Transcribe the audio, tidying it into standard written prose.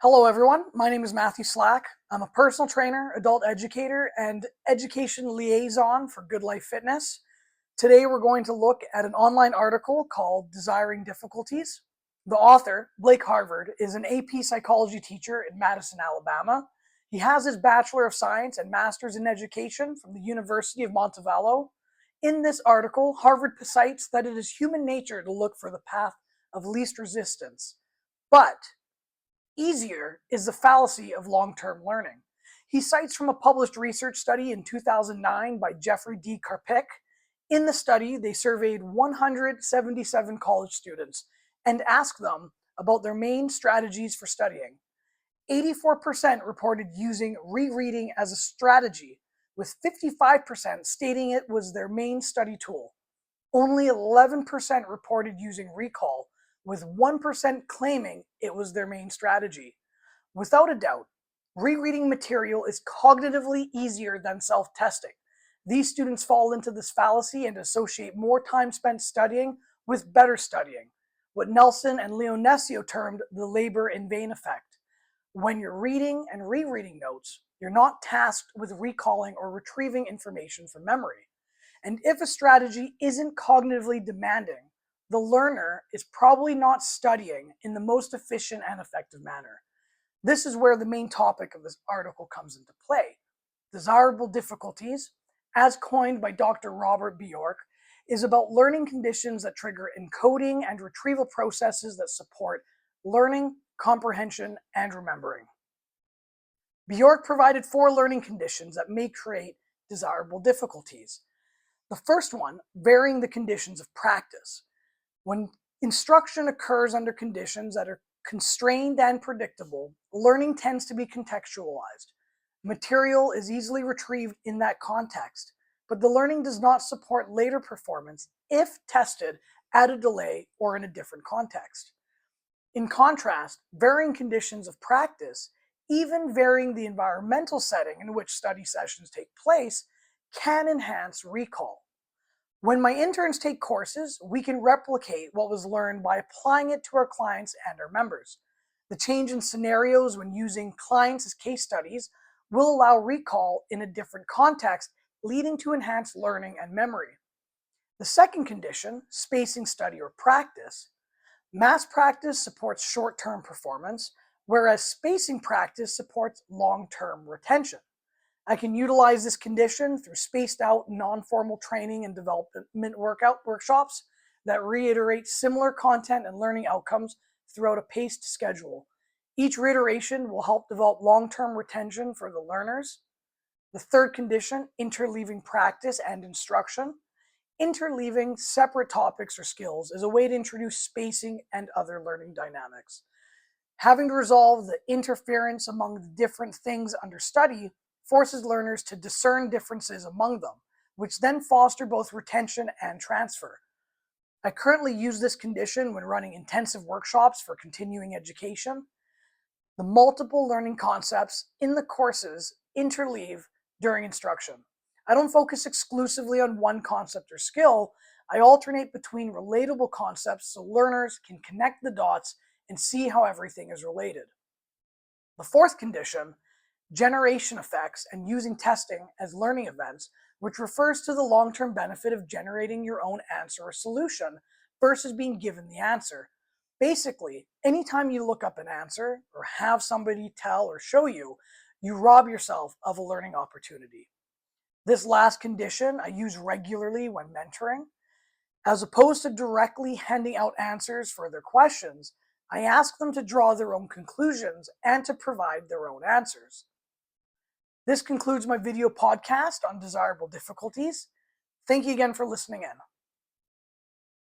Hello everyone, my name is Matthew Slack. I'm a personal trainer, adult educator, and education liaison for Good Life Fitness. Today we're going to look at an online article called Desiring Difficulties. The author, Blake Harvard, is an AP psychology teacher in Madison, Alabama. He has his Bachelor of Science and Master's in Education from the University of Montevallo. In this article, Harvard cites that it is human nature to look for the path of least resistance. But easier is the fallacy of long-term learning. He cites from a published research study in 2009 by Jeffrey D. Karpicke. In the study, they surveyed 177 college students and asked them about their main strategies for studying. 84% reported using rereading as a strategy, with 55% stating it was their main study tool. Only 11% reported using recall, with 1% claiming it was their main strategy. Without a doubt, rereading material is cognitively easier than self-testing. These students fall into this fallacy and associate more time spent studying with better studying, what Nelson and Leonesio termed the labor in vain effect. When you're reading and rereading notes, you're not tasked with recalling or retrieving information from memory. And if a strategy isn't cognitively demanding, the learner is probably not studying in the most efficient and effective manner. This is where the main topic of this article comes into play. Desirable difficulties, as coined by Dr. Robert Bjork, is about learning conditions that trigger encoding and retrieval processes that support learning, comprehension, and remembering. Bjork provided 4 learning conditions that may create desirable difficulties. The first one, varying the conditions of practice. When instruction occurs under conditions that are constrained and predictable, learning tends to be contextualized. Material is easily retrieved in that context, but the learning does not support later performance if tested at a delay or in a different context. In contrast, varying conditions of practice, even varying the environmental setting in which study sessions take place, can enhance recall. When my interns take courses, we can replicate what was learned by applying it to our clients and our members. The change in scenarios when using clients as case studies will allow recall in a different context, leading to enhanced learning and memory. The second condition, spacing study or practice. Mass practice supports short-term performance, whereas spacing practice supports long-term retention. I can utilize this condition through spaced out non-formal training and development workshops that reiterate similar content and learning outcomes throughout a paced schedule. Each reiteration will help develop long-term retention for the learners. The third condition, interleaving practice and instruction. Interleaving separate topics or skills is a way to introduce spacing and other learning dynamics. Having to resolve the interference among the different things under study forces learners to discern differences among them, which then foster both retention and transfer. I currently use this condition when running intensive workshops for continuing education. The multiple learning concepts in the courses interleave during instruction. I don't focus exclusively on one concept or skill. I alternate between relatable concepts so learners can connect the dots and see how everything is related. The fourth condition, generation effects and using testing as learning events, which refers to the long-term benefit of generating your own answer or solution versus being given the answer. Basically, anytime you look up an answer or have somebody tell or show you, you rob yourself of a learning opportunity. This last condition I use regularly when mentoring. As opposed to directly handing out answers for their questions, I ask them to draw their own conclusions and to provide their own answers. This concludes my video podcast on desirable difficulties. Thank you again for listening in.